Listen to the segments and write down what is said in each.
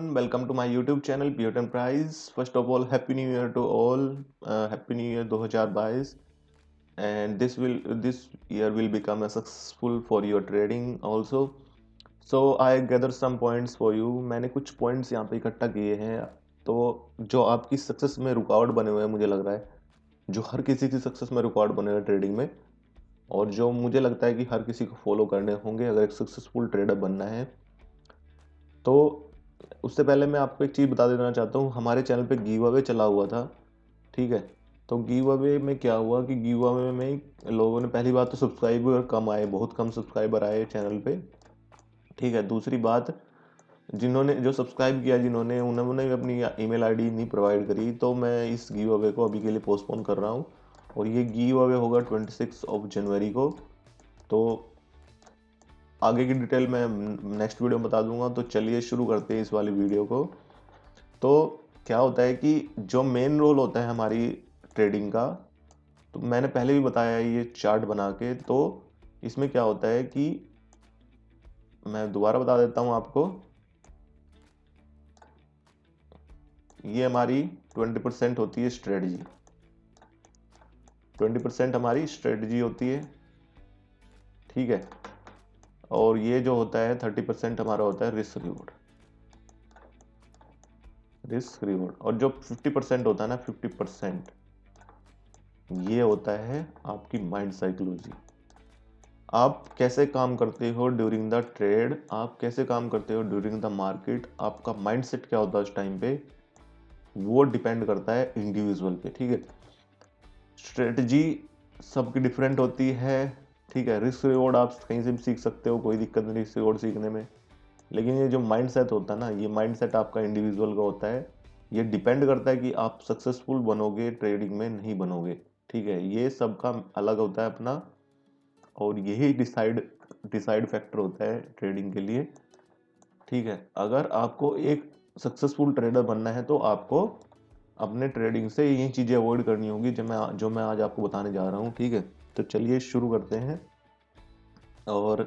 Welcome to my YouTube channel Pure Price. First of all, Happy New Year to all. Happy New Year 2022, and this year will become a successful for your trading also. So I gather some points for you. मैंने कुछ points यहाँ पे इकट्ठा किए हैं, तो जो आपकी सक्सेस में रुकावट बने हुए हैं, मुझे लग रहा है जो हर किसी की सक्सेस में रुकावट बने हुए हैं ट्रेडिंग में, और जो मुझे लगता है कि हर किसी को फॉलो करने होंगे अगर एक सक्सेसफुल ट्रेडर बनना है। तो उससे पहले मैं आपको एक चीज़ बता देना चाहता हूँ, हमारे चैनल पे गिव अवे चला हुआ था, ठीक है। तो गिव अवे में क्या हुआ कि गिव अवे में लोगों ने, पहली बात तो सब्सक्राइबर कम आए, बहुत कम सब्सक्राइबर आए चैनल पे, ठीक है। दूसरी बात, जिन्होंने जो सब्सक्राइब किया जिन्होंने, उन्होंने अपनी ईमेल आईडी नहीं प्रोवाइड करी, तो मैं इस गिव अवे को अभी के लिए पोस्टपोन कर रहा हूँ, और ये गिव अवे होगा 26 जनवरी को। तो आगे की डिटेल मैं नेक्स्ट वीडियो में बता दूंगा। तो चलिए शुरू करते हैं इस वाली वीडियो को। तो क्या होता है कि जो मेन रोल होता है हमारी ट्रेडिंग का, तो मैंने पहले भी बताया है ये चार्ट बना के। तो इसमें क्या होता है कि मैं दोबारा बता देता हूँ आपको, ये हमारी 20% होती है स्ट्रेटजी, 20% हमारी स्ट्रेटजी होती है, ठीक है। और ये जो होता है 30% हमारा होता है रिस्क रिवॉर्ड, रिस्क रिवॉर्ड। और जो 50% होता है ना, 50% ये होता है आपकी माइंड साइकोलॉजी। आप कैसे काम करते हो ड्यूरिंग द ट्रेड, आप कैसे काम करते हो ड्यूरिंग द मार्केट, आपका माइंडसेट क्या होता है उस टाइम पे, वो डिपेंड करता है इंडिविजुअल पे, ठीक है। स्ट्रेटजी सबकी डिफरेंट होती है, ठीक है। रिस्क रिवॉर्ड आप कहीं से भी सीख सकते हो, कोई दिक्कत नहीं रिस्क रिवॉर्ड सीखने में। लेकिन ये जो माइंडसेट होता है ना, ये माइंडसेट आपका इंडिविजुअल का होता है। ये डिपेंड करता है कि आप सक्सेसफुल बनोगे ट्रेडिंग में, नहीं बनोगे, ठीक है। ये सबका अलग होता है अपना, और यही डिसाइड फैक्टर होता है ट्रेडिंग के लिए, ठीक है। अगर आपको एक सक्सेसफुल ट्रेडर बनना है तो आपको अपने ट्रेडिंग से ये चीज़ें अवॉइड करनी होगी जो मैं आज आपको बताने जा रहा हूँ, ठीक है। तो चलिए शुरू करते हैं। और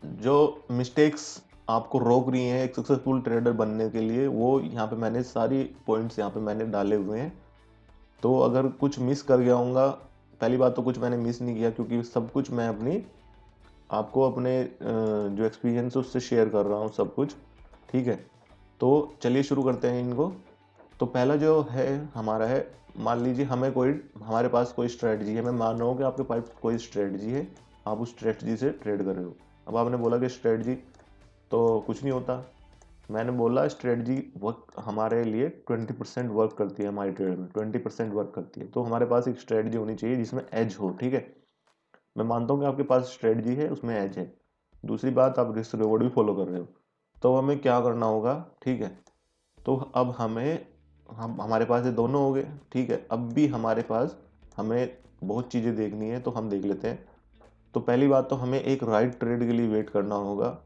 जो मिस्टेक्स आपको रोक रही हैं एक सक्सेसफुल ट्रेडर बनने के लिए, वो यहाँ पे मैंने सारी पॉइंट्स यहाँ पे मैंने डाले हुए हैं। तो अगर कुछ मिस कर गया हूँगा, पहली बात तो कुछ मैंने मिस नहीं किया, क्योंकि सब कुछ मैं अपनी आपको अपने जो एक्सपीरियंस है उससे शेयर कर रहा हूँ सब कुछ, ठीक है। तो चलिए शुरू करते हैं इनको। तो पहला जो है हमारा है, मान लीजिए हमारे पास कोई स्ट्रेटजी है। मैं मान रहा हूँ कि आपके पास कोई स्ट्रेटजी है, आप उस स्ट्रेटजी से ट्रेड कर रहे हो। अब आपने बोला कि स्ट्रेटजी तो कुछ नहीं होता। मैंने बोला स्ट्रेटजी वर्क हमारे लिए 20% वर्क करती है, हमारी ट्रेड में 20% वर्क करती है। तो हमारे पास एक स्ट्रेटजी होनी चाहिए जिसमें एज हो, ठीक है। मैं मानता हूँ कि आपके पास स्ट्रेटजी है, उसमें एज है। दूसरी बात, आप रिस्क रिवॉर्ड भी फॉलो कर रहे हो। तो हमें क्या करना होगा, ठीक है। तो अब हम हमारे पास ये दोनों हो गए, ठीक है। अब भी हमारे पास हमें बहुत चीज़ें देखनी है, तो हम देख लेते हैं। तो पहली बात तो हमें एक राइट ट्रेड के लिए वेट करना होगा,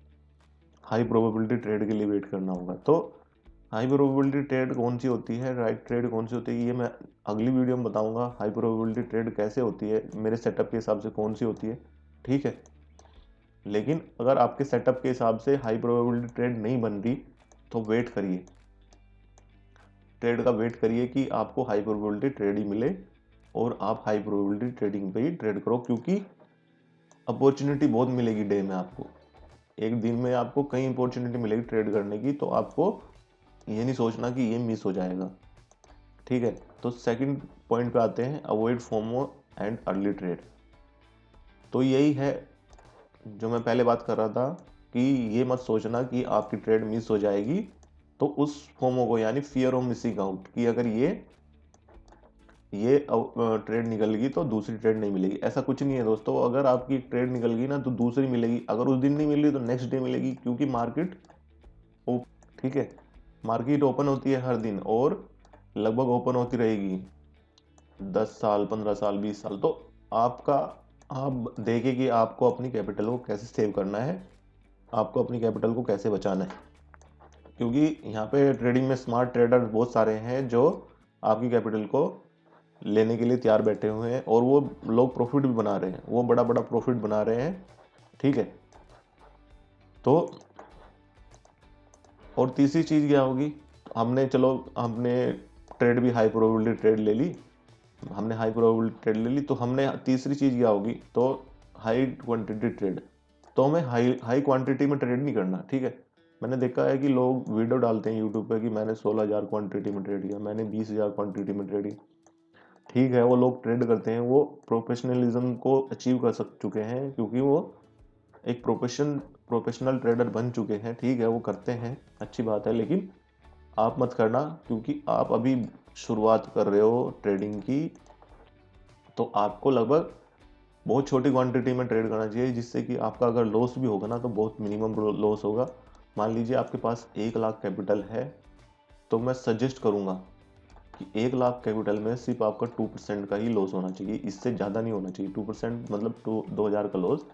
हाई प्रोबेबिलिटी ट्रेड के लिए वेट करना होगा। तो हाई प्रोबेबिलिटी ट्रेड कौन सी होती है, राइट ट्रेड कौन सी होती है, ये मैं अगली वीडियो में बताऊंगा। हाई प्रोबेबिलिटी ट्रेड कैसे होती है, मेरे सेटअप के हिसाब से कौन सी होती है, ठीक है। लेकिन अगर आपके सेटअप के हिसाब से हाई प्रोबेबिलिटी ट्रेड नहीं बन रही, तो वेट करिए, ट्रेड का वेट करिए कि आपको हाई प्रोबेबिलिटी ट्रेड ही मिले, और आप हाई प्रोबेबिलिटी ट्रेडिंग पे ही ट्रेड करो, क्योंकि अपॉर्चुनिटी बहुत मिलेगी डे में आपको। एक दिन में आपको कई अपॉर्चुनिटी मिलेगी ट्रेड करने की, तो आपको ये नहीं सोचना कि ये मिस हो जाएगा, ठीक है। तो सेकंड पॉइंट पे आते हैं, avoid FOMO and early trade. तो यही है जो मैं पहले बात कर रहा था, कि ये मत सोचना कि आपकी ट्रेड मिस हो जाएगी, तो उस फोमो को, यानी फियर ऑफ मिसिंग आउट, कि अगर ये ट्रेड निकल गई तो दूसरी ट्रेड नहीं मिलेगी, ऐसा कुछ नहीं है दोस्तों। अगर आपकी ट्रेड निकल गई ना, तो दूसरी मिलेगी। अगर उस दिन नहीं मिली तो नेक्स्ट डे मिलेगी, क्योंकि मार्केट, ठीक है, मार्केट ओपन होती है हर दिन, और लगभग ओपन होती रहेगी 10 साल, 15 साल, 20 साल। तो आपका, आप देखिए कि आपको अपनी कैपिटल को कैसे सेव करना है, आपको अपनी कैपिटल को कैसे बचाना है, क्योंकि यहाँ पे ट्रेडिंग में स्मार्ट ट्रेडर बहुत सारे हैं जो आपकी कैपिटल को लेने के लिए तैयार बैठे हुए हैं, और वो लोग प्रॉफिट भी बना रहे हैं, वो बड़ा बड़ा प्रॉफिट बना रहे हैं, ठीक है। तो और तीसरी चीज़ क्या होगी, हमने ट्रेड भी हाई प्रोबेबिलिटी ट्रेड ले ली, हमने हाई प्रोबेबिलिटी ट्रेड ले ली, तो हमने तीसरी चीज़ क्या होगी, तो हाई क्वांटिटी ट्रेड। तो हमें हाई हाई क्वांटिटी में ट्रेड नहीं करना, ठीक है। मैंने देखा है कि लोग वीडियो डालते हैं यूट्यूब पे कि मैंने 16,000 क्वांटिटी में ट्रेड किया, मैंने 20,000 क्वांटिटी में ट्रेड किया। ठीक है, वो लोग ट्रेड करते हैं, वो प्रोफेशनलिज्म को अचीव कर चुके हैं, क्योंकि वो एक प्रोफेशनल ट्रेडर बन चुके हैं। ठीक है, वो करते हैं, अच्छी बात है, लेकिन आप मत करना, क्योंकि आप अभी शुरुआत कर रहे हो ट्रेडिंग की। तो आपको लगभग बहुत छोटी क्वांटिटी में ट्रेड करना चाहिए, जिससे कि आपका अगर लॉस भी होगा ना तो बहुत मिनिमम लॉस होगा। मान लीजिए आपके पास 1 लाख कैपिटल है, तो मैं सजेस्ट करूंगा कि 1 लाख कैपिटल में सिर्फ आपका 2% का ही लॉस होना चाहिए, इससे ज़्यादा नहीं होना चाहिए। 2% मतलब 2,000 का लॉस,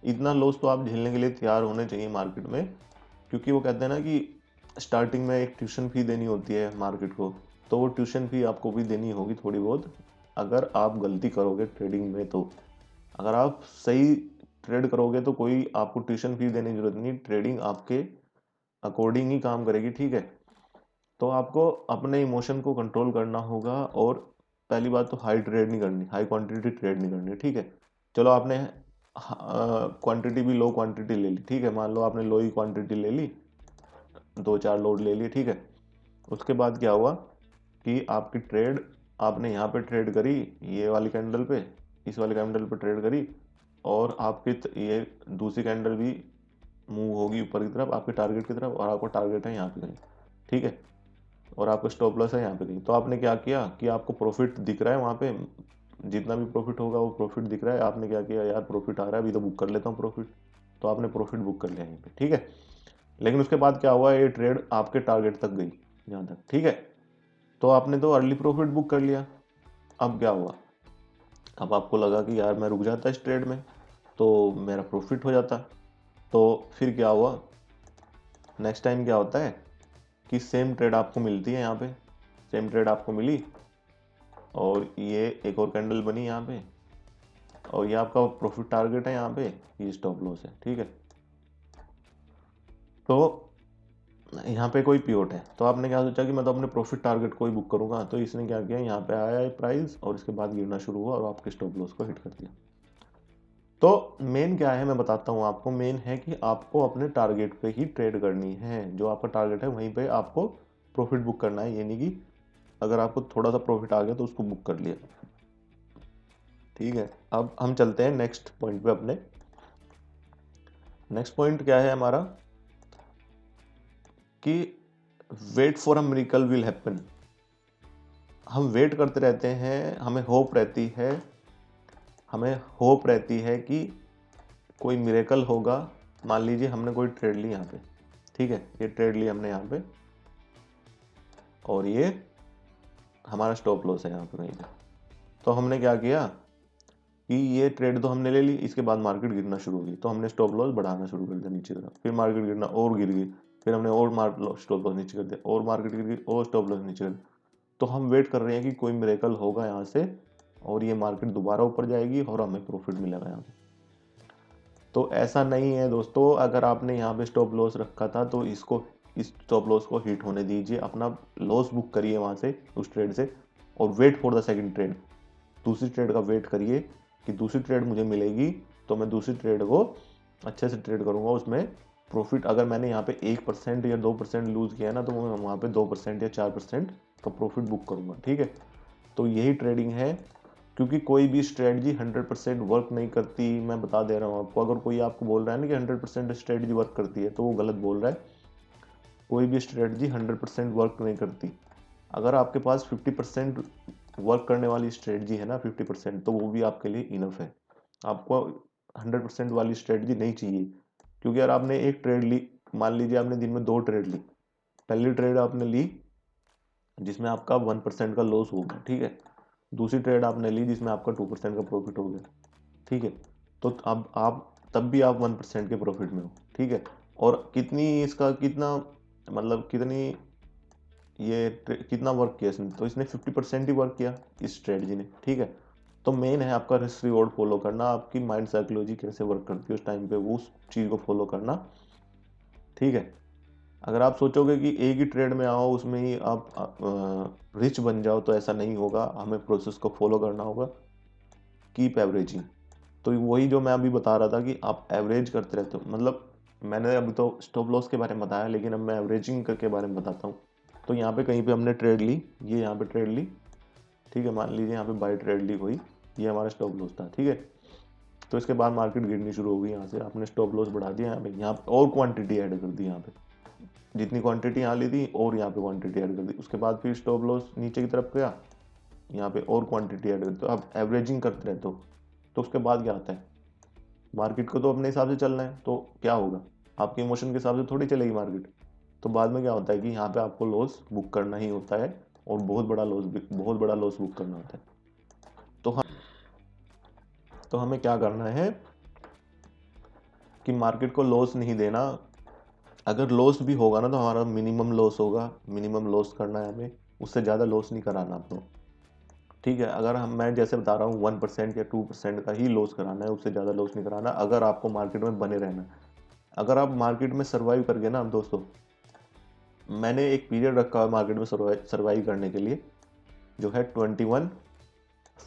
इतना लॉस तो आप झेलने के लिए तैयार होने चाहिए मार्केट में। क्योंकि वो कहते हैं ना कि स्टार्टिंग में एक ट्यूशन फी देनी होती है मार्केट को, तो वो ट्यूशन फी आपको भी देनी होगी थोड़ी बहुत, अगर आप गलती करोगे ट्रेडिंग में। तो अगर आप सही ट्रेड करोगे तो कोई आपको ट्यूशन फी देने की जरूरत नहीं, ट्रेडिंग आपके अकॉर्डिंग ही काम करेगी, ठीक है। तो आपको अपने इमोशन को कंट्रोल करना होगा, और पहली बात तो हाई ट्रेड नहीं करनी, हाई क्वांटिटी ट्रेड नहीं करनी, ठीक है। चलो आपने क्वांटिटी भी लो क्वांटिटी ले ली, ठीक है, मान लो आपने लो ही क्वांटिटी ले ली, 2-4 लोड ले लिए, ठीक है। उसके बाद क्या हुआ कि आपकी ट्रेड, आपने यहाँ पे ट्रेड करी, ये वाली कैंडल पे, इस वाली कैंडल पे ट्रेड करी, और आपकी ये दूसरी कैंडल भी मूव होगी ऊपर की तरफ आपके टारगेट की तरफ, और आपका टारगेट है यहाँ पे कहीं, ठीक है, और आपका स्टॉप लॉस है यहाँ पे कहीं। तो आपने क्या किया कि आपको प्रॉफिट दिख रहा है वहाँ पे, जितना भी प्रॉफिट होगा वो प्रॉफिट दिख रहा है, आपने क्या किया, यार प्रॉफिट आ रहा है अभी तो बुक कर लेता हूँ प्रॉफिट, तो आपने प्रॉफिट बुक कर लिया यहीं पे, ठीक है। लेकिन उसके बाद क्या हुआ, ये ट्रेड आपके टारगेट तक गई यहाँ तक, ठीक है। तो आपने तो अर्ली प्रॉफिट बुक कर लिया। अब क्या हुआ, अब आपको लगा कि यार मैं रुक जाता इस ट्रेड में तो मेरा प्रॉफिट हो जाता। तो फिर क्या हुआ, नेक्स्ट टाइम क्या होता है कि सेम ट्रेड आपको मिलती है यहाँ पे, सेम ट्रेड आपको मिली, और ये एक और कैंडल बनी यहाँ पे, और ये आपका प्रॉफिट टारगेट है यहाँ पे, ये स्टॉप लॉस है, ठीक है। तो यहाँ पे कोई पिवट है, तो आपने क्या सोचा कि मैं तो अपने प्रॉफिट टारगेट को ही बुक करूंगा, तो इसने क्या किया, यहाँ पे आया है प्राइस और इसके बाद गिरना शुरू हुआ और आपके स्टॉप लॉस को हिट कर दिया। तो मेन क्या है मैं बताता हूँ आपको, मेन है कि आपको अपने टारगेट पे ही ट्रेड करनी है, जो आपका टारगेट है वहीं पे आपको प्रॉफिट बुक करना है, ये नहीं कि अगर आपको थोड़ा सा प्रॉफिट आ गया तो उसको बुक कर लिया, ठीक है। अब हम चलते हैं नेक्स्ट पॉइंट पे अपने। नेक्स्ट पॉइंट क्या है हमारा कि wait for a miracle will happen. हम वेट करते रहते हैं, हमें होप रहती है कि कोई मिरेकल होगा। मान लीजिए हमने कोई ट्रेड ली यहाँ पे, ठीक है, ये ट्रेड ली हमने यहाँ पे, और ये हमारा स्टॉप लॉस है यहाँ पे कहीं पे। तो हमने क्या किया कि ये ट्रेड तो हमने ले ली, इसके बाद मार्केट गिरना शुरू हुई, तो हमने स्टॉप लॉस बढ़ाना शुरू कर दिया नीचे की तरफ, फिर मार्केट गिरना और गिर गई, फिर हमने और स्टॉप लॉस नीचे कर दिया, और मार्केट गिर गई और स्टॉप लॉस नीचे कर दिया। तो हम वेट कर रहे हैं कि कोई मिरेकल होगा यहाँ से, और ये मार्केट दोबारा ऊपर जाएगी और हमें प्रॉफिट मिलेगा यहाँ पे। तो ऐसा नहीं है दोस्तों, अगर आपने यहाँ पे स्टॉप लॉस रखा था तो इस स्टॉप लॉस को हिट होने दीजिए, अपना लॉस बुक करिए वहाँ से, उस ट्रेड से, और wait for the second trade. दूसरी ट्रेड का वेट करिए कि दूसरी ट्रेड मुझे मिलेगी, तो मैं दूसरी ट्रेड को अच्छे से ट्रेड करूंगा, उसमें प्रॉफिट अगर मैंने यहाँ पे 1% या 2% लूज किया ना, तो मैं वहाँ पे 2% या 4% का प्रॉफिट बुक करूंगा, ठीक है। तो यही ट्रेडिंग है, क्योंकि कोई भी स्ट्रेटजी 100% वर्क नहीं करती। मैं बता दे रहा हूँ आपको, अगर कोई आपको बोल रहा है ना कि 100% स्ट्रेटजी वर्क करती है, तो वो गलत बोल रहा है। कोई भी स्ट्रेटजी 100% वर्क नहीं करती। अगर आपके पास 50% वर्क करने वाली स्ट्रेटजी है ना, 50%, तो वो भी आपके लिए इनफ है। आपको 100% वाली स्ट्रेटजी नहीं चाहिए, क्योंकि अगर आपने एक ट्रेड ली, मान लीजिए आपने दिन में 2 ट्रेड ली, पहली ट्रेड आपने ली जिसमें आपका 1% का लॉस हो गया, ठीक है, दूसरी ट्रेड आपने ली जिसमें आपका 2% का प्रॉफिट हो गया, ठीक है। तो अब आप तब भी आप 1% के प्रॉफिट में हो, ठीक है। और कितना मतलब कितनी कितना वर्क किया इसने, तो इसने 50% ही वर्क किया इस स्ट्रेटजी ने, ठीक है। तो मेन है आपका रिस्क रिवॉर्ड फॉलो करना, आपकी माइंड साइकोलॉजी कैसे वर्क करती है उस टाइम पे, वो उस चीज़ को फॉलो करना, ठीक है। अगर आप सोचोगे कि एक ही ट्रेड में आओ उसमें ही आप रिच बन जाओ, तो ऐसा नहीं होगा। हमें प्रोसेस को फॉलो करना होगा, कीप एवरेजिंग। तो वही जो मैं अभी बता रहा था कि आप एवरेज करते रहते हो, मतलब मैंने अभी तो स्टॉप लॉस के बारे में बताया, लेकिन अब मैं एवरेजिंग के बारे में बताता हूँ। तो यहाँ पे कहीं पे हमने ट्रेड ली, ये यहाँ पे ट्रेड ली, ठीक है, मान लीजिए यहाँ पे बाई ट्रेड ली हुई, ये हमारा स्टॉप लॉस था, ठीक है। तो इसके बाद मार्केट गिरनी शुरू हो गई, यहाँ से आपने स्टॉप लॉस बढ़ा दिया, यहाँ पे और क्वांटिटी ऐड कर दी, यहाँ पे जितनी क्वांटिटी यहाँ ली थी और यहाँ पे क्वांटिटी ऐड कर दी। उसके बाद फिर स्टॉप लॉस नीचे की तरफ गया, यहाँ पे और क्वांटिटी ऐड कर दो। आप एवरेजिंग करते रहते हो, तो उसके बाद क्या आता है, मार्केट को तो अपने हिसाब से चलना है, तो क्या होगा, आपके इमोशन के हिसाब से थोड़ी चलेगी मार्केट। तो बाद में क्या होता है कि यहाँ पे आपको लॉस बुक करना ही होता है, और बहुत बड़ा लॉस बुक करना होता है। तो हमें क्या करना है कि मार्केट को लॉस नहीं देना। अगर लॉस भी होगा ना, तो हमारा मिनिमम लॉस होगा, मिनिमम लॉस करना है हमें, उससे ज़्यादा लॉस नहीं कराना आपको, ठीक है। अगर मैं जैसे बता रहा हूँ 1% या 2% का ही लॉस कराना है, उससे ज़्यादा लॉस नहीं कराना, अगर आपको मार्केट में बने रहना है। अगर आप मार्केट में सर्वाइव कर गए ना दोस्तों, मैंने एक पीरियड रखा है मार्केट में सर्वाइव करने के लिए, जो है 21,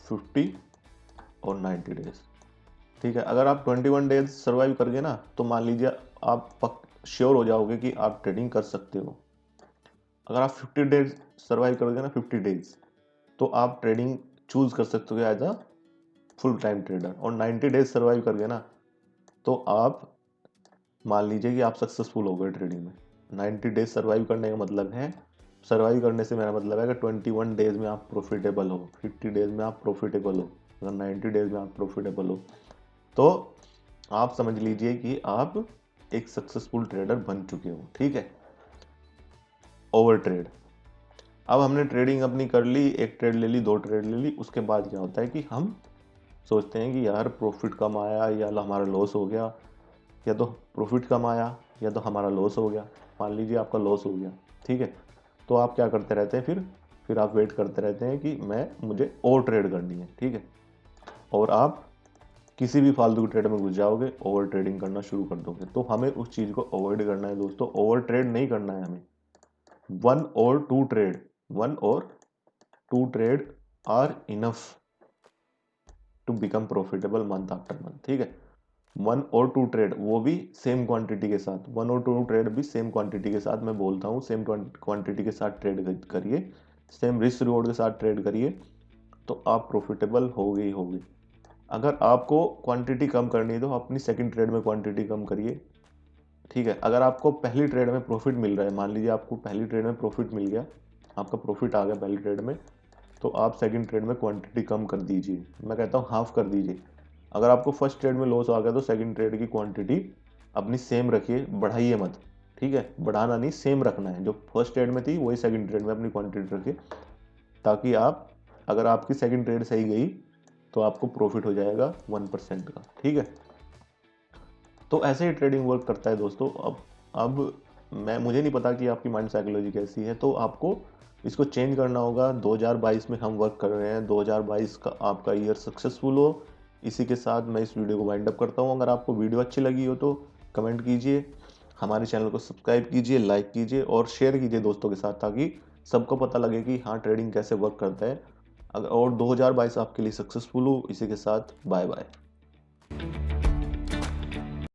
50 और 90 डेज, ठीक है। अगर आप 21 डेज सर्वाइव कर गए ना, तो मान लीजिए आप श्योर हो जाओगे कि आप ट्रेडिंग कर सकते हो। अगर आप 50 डेज सर्वाइव करोगे ना, 50 डेज, तो आप ट्रेडिंग चूज कर सकते हो as a full time trader. और 90 डेज सर्वाइव कर गए ना, तो आप मान लीजिए कि आप सक्सेसफुल हो गए ट्रेडिंग में। 90 डेज सर्वाइव करने का मतलब है, सर्वाइव करने से मेरा मतलब है कि 21 डेज में आप प्रॉफिटेबल हो, 50 डेज में आप प्रॉफिटेबल हो, अगर 90 डेज में आप प्रॉफिटेबल हो, तो आप समझ लीजिए कि आप एक सक्सेसफुल ट्रेडर बन चुके हो, ठीक है। ओवर ट्रेड, अब हमने ट्रेडिंग अपनी कर ली, एक ट्रेड ले ली, 2 ट्रेड ले ली, उसके बाद क्या होता है कि हम सोचते हैं कि यार प्रॉफिट कम आया या हमारा लॉस हो गया, या तो प्रॉफिट कम आया या तो हमारा लॉस हो गया। मान लीजिए आपका लॉस हो गया, ठीक है, तो आप क्या करते रहते हैं, फिर आप वेट करते रहते हैं कि मुझे और ट्रेड करनी है, ठीक है। और आप किसी भी फालतू ट्रेड में घुस जाओगे, ओवर ट्रेडिंग करना शुरू कर दोगे। तो हमें उस चीज़ को अवॉइड करना है दोस्तों, ओवर ट्रेड नहीं करना है हमें। वन और two trade are enough to become profitable month after month, ठीक है। 1 और 2 ट्रेड, वो भी सेम क्वांटिटी के साथ, 1 और 2 ट्रेड भी सेम क्वांटिटी के साथ, मैं बोलता हूँ सेम क्वांटिटी के साथ ट्रेड करिए, सेम रिस्क रिवॉर्ड के साथ ट्रेड करिए, तो आप प्रॉफिटेबल होगे ही होगे। अगर आपको क्वांटिटी कम करनी है, तो अपनी सेकंड ट्रेड में क्वांटिटी कम करिए, ठीक है। अगर आपको पहली ट्रेड में प्रॉफिट मिल रहा है, मान लीजिए आपको पहली ट्रेड में प्रॉफिट मिल गया, आपका प्रॉफिट आ गया पहली ट्रेड में, तो आप सेकंड ट्रेड में क्वांटिटी कम कर दीजिए, मैं कहता हूँ हाफ कर दीजिए। अगर आपको फर्स्ट ट्रेड में लॉस आ गया, तो सेकंड ट्रेड की क्वांटिटी अपनी सेम रखिए, बढ़ाइए मत, ठीक है, बढ़ाना नहीं, सेम रखना है। जो फर्स्ट ट्रेड में थी वही सेकंड ट्रेड में अपनी क्वांटिटी रखिए, ताकि आप, अगर आपकी सेकंड ट्रेड सही गई, तो आपको प्रॉफिट हो जाएगा 1% का, ठीक है। तो ऐसे ही ट्रेडिंग वर्क करता है दोस्तों। अब मुझे नहीं पता कि आपकी माइंड साइकोलॉजी कैसी है, तो आपको इसको चेंज करना होगा। 2022 में हम वर्क कर रहे हैं, 2022 का आपका ईयर सक्सेसफुल हो। इसी के साथ मैं इस वीडियो को वाइंड अप करता हूँ। अगर आपको वीडियो अच्छी लगी हो तो कमेंट कीजिए, हमारे चैनल को सब्सक्राइब कीजिए, लाइक कीजिए और शेयर कीजिए दोस्तों के साथ, ताकि सबको पता लगे कि हाँ, ट्रेडिंग कैसे वर्क करता है। और 2022 आपके लिए सक्सेसफुल हो। इसी के साथ बाय बाय।